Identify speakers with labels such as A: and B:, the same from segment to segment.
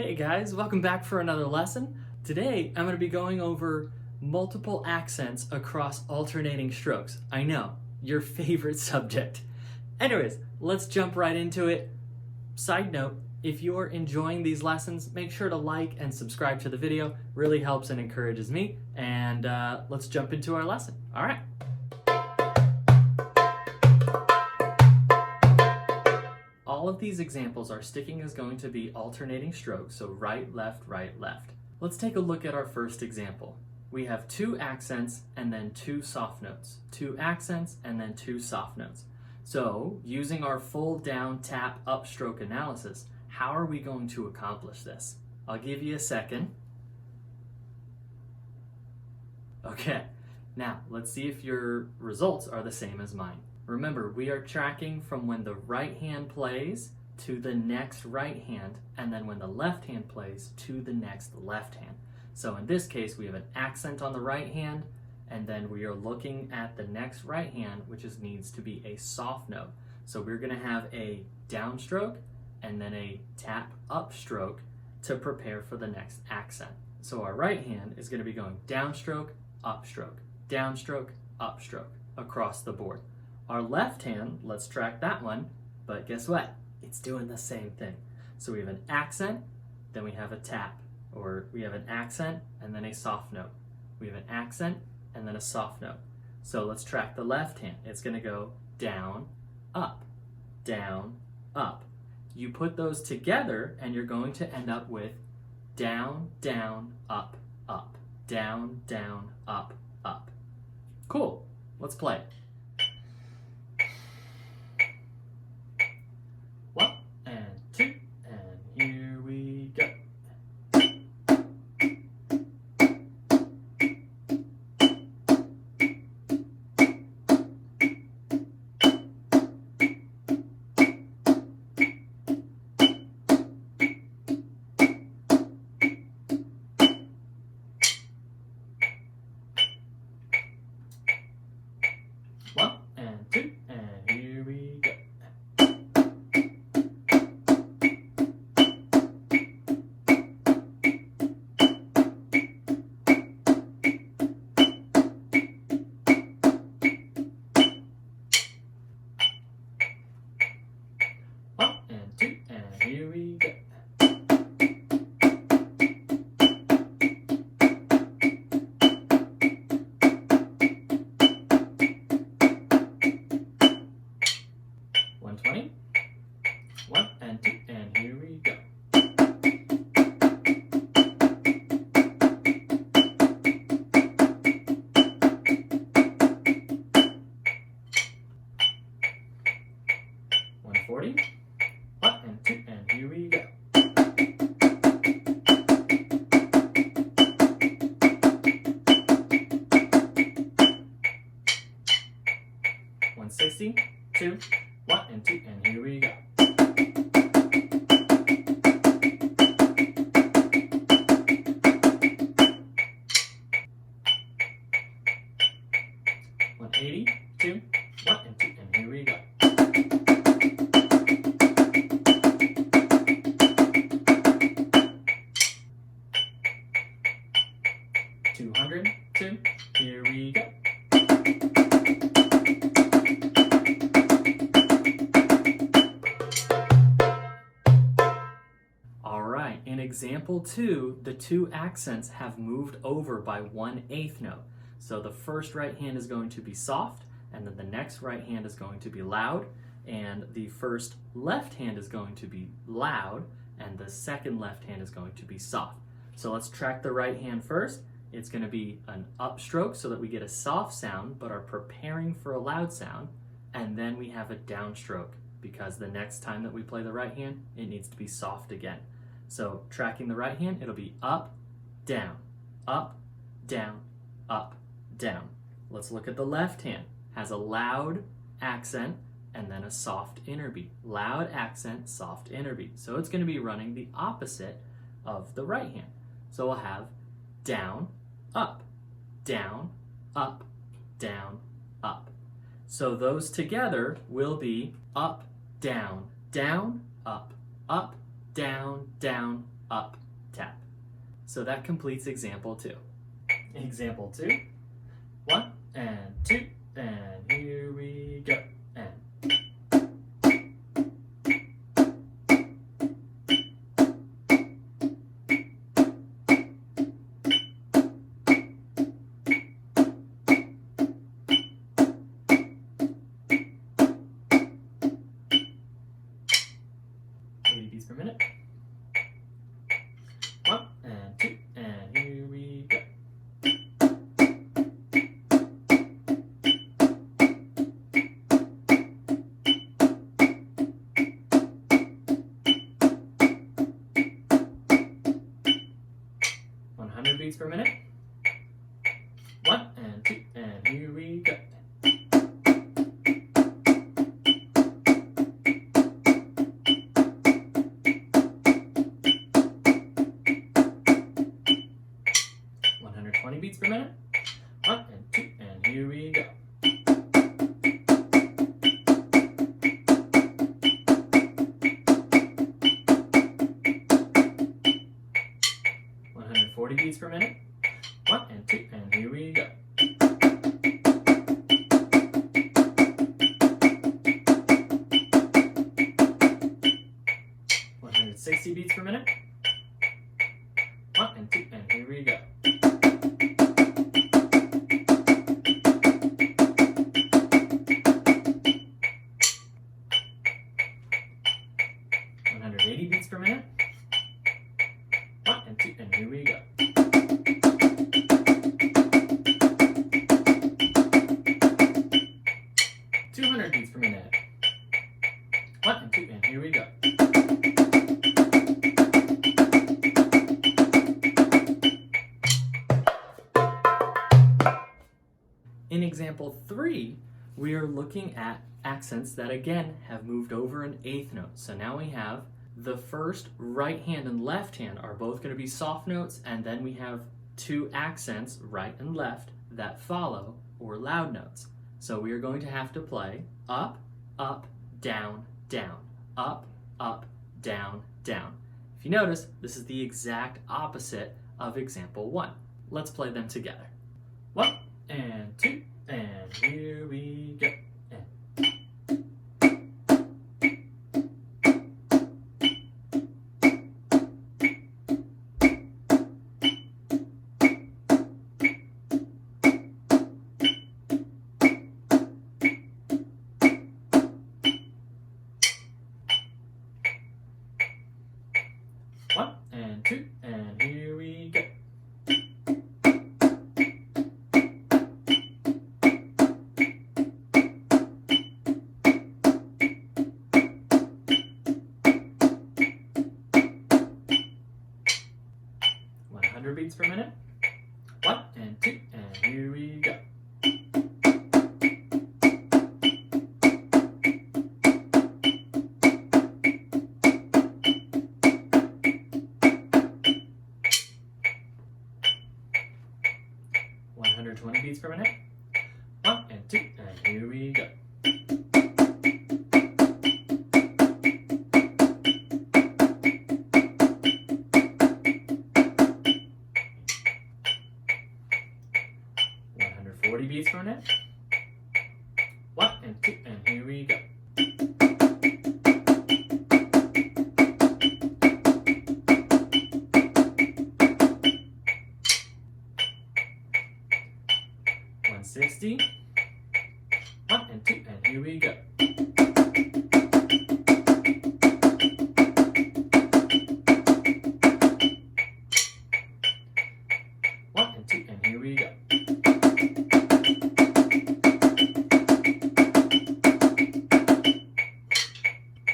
A: Hey guys, welcome back for another lesson. Today I'm going to be going over multiple accents across alternating strokes. I know, your favorite subject. Anyways, let's jump right into it. Side note, if you're enjoying these lessons, make sure to like and subscribe to the video. Really helps and encourages me. And let's jump into our lesson. All right. All of these examples, our sticking is going to be alternating strokes, so right, left, right, left. Let's take a look at our first example. We have two accents and then two soft notes. Two accents and then two soft notes. So, using our full-down-tap-upstroke analysis, how are we going to accomplish this? I'll give you a second. Okay, now let's see if your results are the same as mine. Remember, we are tracking from when the right hand plays to the next right hand, and then when the left hand plays to the next left hand. So in this case, we have an accent on the right hand, and then we are looking at the next right hand, which needs to be a soft note. So we're going to have a downstroke and then a tap upstroke to prepare for the next accent. So our right hand is going to be going downstroke, upstroke, downstroke, upstroke across the board. Our left hand, let's track that one, but guess what? It's doing the same thing. So we have an accent, then we have a tap, or we have an accent and then a soft note. We have an accent and then a soft note. So let's track the left hand. It's going to go down, up, down, up. You put those together and you're going to end up with down, down, up, up, down, down, up, up. Cool. Let's play it. 1 and 2, and here we go. Two, 1 and 2, and here we go. 180, 2, 1 and 2, and here we go. 200, 2, here we go. 1. In example 2, the two accents have moved over by 1/8 note. So the first right hand is going to be soft, and then the next right hand is going to be loud, and the first left hand is going to be loud, and the second left hand is going to be soft. So let's track the right hand first. It's going to be an upstroke so that we get a soft sound, but are preparing for a loud sound, and then we have a downstroke, because the next time that we play the right hand, it needs to be soft again. So tracking the right hand, it'll be up, down, up, down, up, down. Let's look at the left hand. Has a loud accent and then a soft inner beat. Loud accent, soft inner beat. So it's going to be running the opposite of the right hand. So we'll have down, up, down, up, down, up. So those together will be up, down, down, up, down, down, up, tap. So that completes example 2. Example 2, 1 and 2, and here we go. And beats per minute. 1 and 2, and here we go. Beats per minute. 1 and 2, and here we go. Beats per minute. 1 and 2, and here we go. Beats per minute. 1 and 2, and here we go. Beats per minute. 1 and 2, and here we go. 180 beats per minute. 1 and 2, and here we go. 200 beats per minute. 1 and 2, and here we go. In example 3, we are looking at accents that again have moved over an eighth note. So now we have the first right hand and left hand are both going to be soft notes, and then we have 2 accents, right and left, that follow, or loud notes. So we are going to have to play up, up, down, down, up, up, down, down. If you notice, this is the exact opposite of example 1. Let's play them together. 1 and 2, and here we go. 1 and 2, and here we go. 100 beats per minute. 1 and 2, and here we go. 120 beats per minute. 1 and 2, and here we go. 140 beats per minute. 1 and 2, and here we go. 160. 1 and 2, and here we go. 1 and 2, and here we go.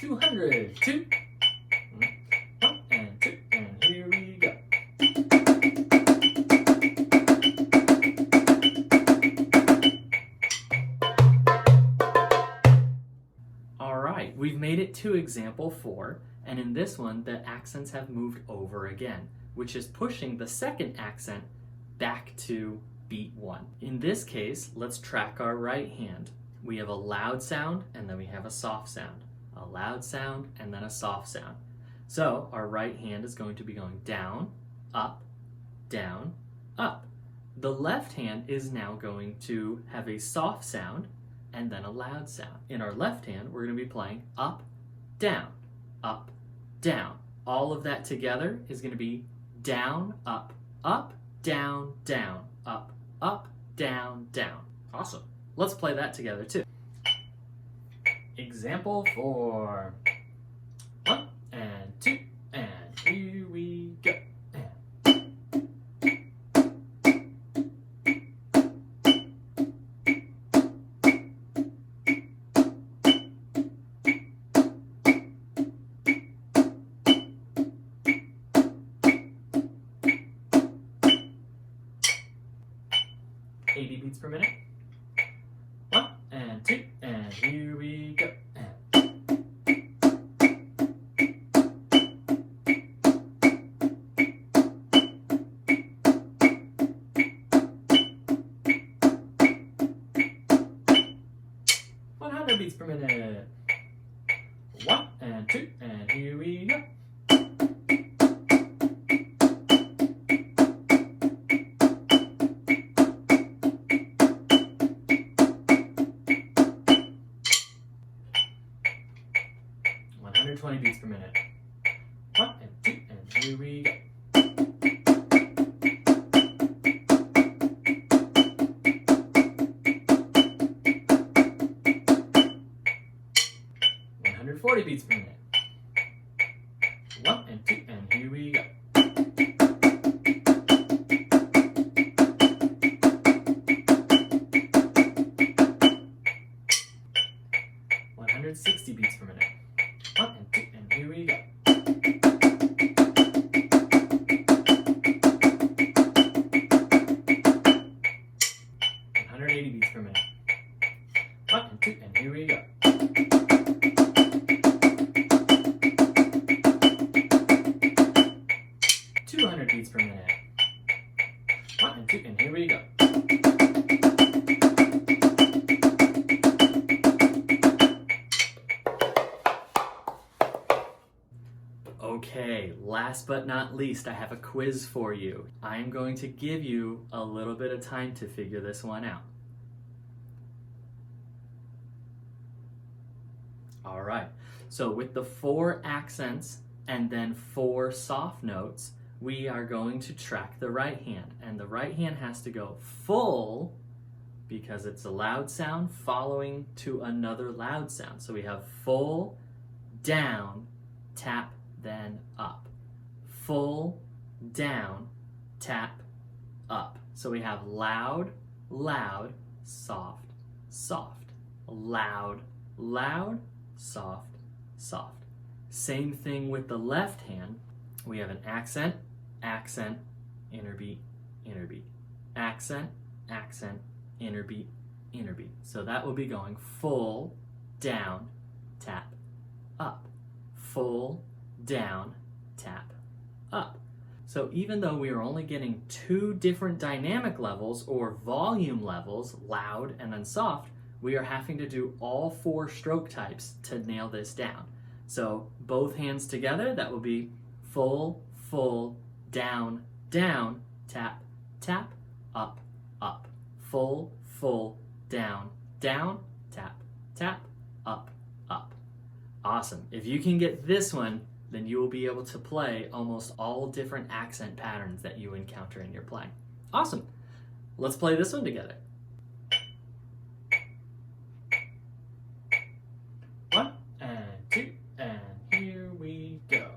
A: 200. 2. 1 and 2, and here we go. Alright, we've made it to example 4, and in this one the accents have moved over again, which is pushing the second accent back to beat 1. In this case, let's track our right hand. We have a loud sound, and then we have a soft sound. A loud sound, and then a soft sound. So our right hand is going to be going down, up, up. The left hand is now going to have a soft sound and then a loud sound. In our left hand, we're going to be playing up, down, up, down. All of that together is going to be down, up, down, up, down, down. Awesome. Let's play that together too. Example 4. 1 and 2, and here we go. 80 beats per minute. 1 and 2, and here we go. 100 beats per minute. 1 and 2, and here we go. 120 beats per minute. 1 and 2, and here we go. 140 beats per minute. 1 and 2, and here we go. 160 beats per minute. 1 and 2, and here we go. 180 beats per minute. 1 and 2, and here we go. 200 beats per minute. 1 and 2, and here we go. Okay, last but not least, I have a quiz for you. I am going to give you a little bit of time to figure this one out. All right, so with the 4 accents and then 4 soft notes, we are going to track the right hand. And the right hand has to go full because it's a loud sound following to another loud sound. So we have full, down, tap, then up. Full, down, tap, up. So we have loud, loud, soft, soft. Loud, loud, soft, soft. Same thing with the left hand. We have an accent, accent, inner beat, inner beat. Accent, accent, inner beat, inner beat. So that will be going full, down, tap, up. Full, down, tap, up. So even though we are only getting 2 different dynamic levels or volume levels, loud and then soft, we are having to do all 4 stroke types to nail this down. So both hands together, that will be full, full, down, down, tap, tap, up, up. Full, full, down, down, tap, tap, up, up. Awesome. If you can get this one, then you will be able to play almost all different accent patterns that you encounter in your playing. Awesome. Let's play this one together. 1 and 2, and here we go.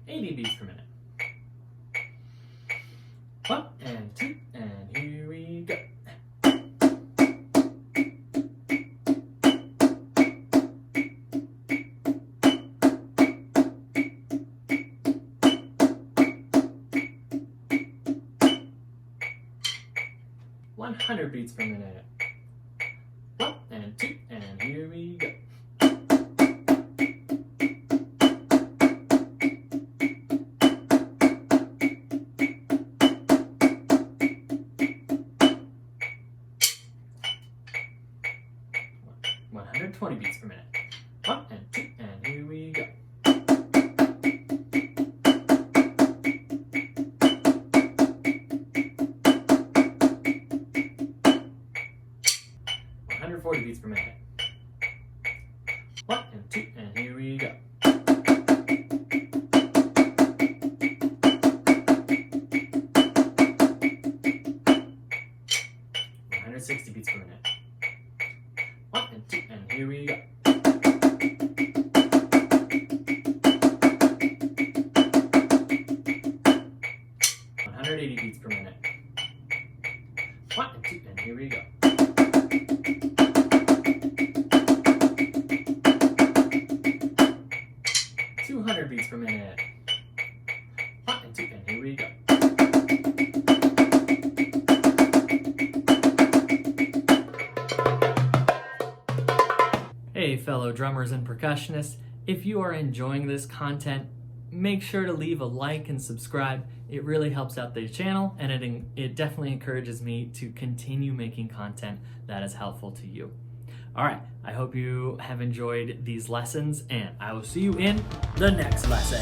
A: 80 beats per minute. 1 and 2, and here we go. 100 beats per minute. 1 and 2, and here we go. 120 beats per minute. 1 and 2, and here we go. 140 beats per minute. 1 and 2, and here we go. 160 beats per minute. 1 and 2, and here we go. 180 beats per minute. 1 and 2, and here we go. 200 beats per minute. 1 and 2, and here we go. 'Hey fellow drummers and percussionists, if you are enjoying this content, make sure to leave a like and subscribe. It really helps out the channel, and it definitely encourages me to continue making content that is helpful to you. All right, I hope you have enjoyed these lessons, and I will see you in the next lesson.